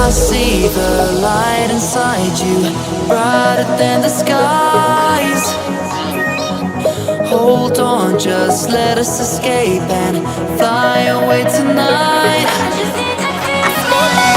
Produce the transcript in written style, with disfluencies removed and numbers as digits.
I see the light inside you, brighter than the skies. Hold on, just let us escape and fly away tonight. I just need to feel it.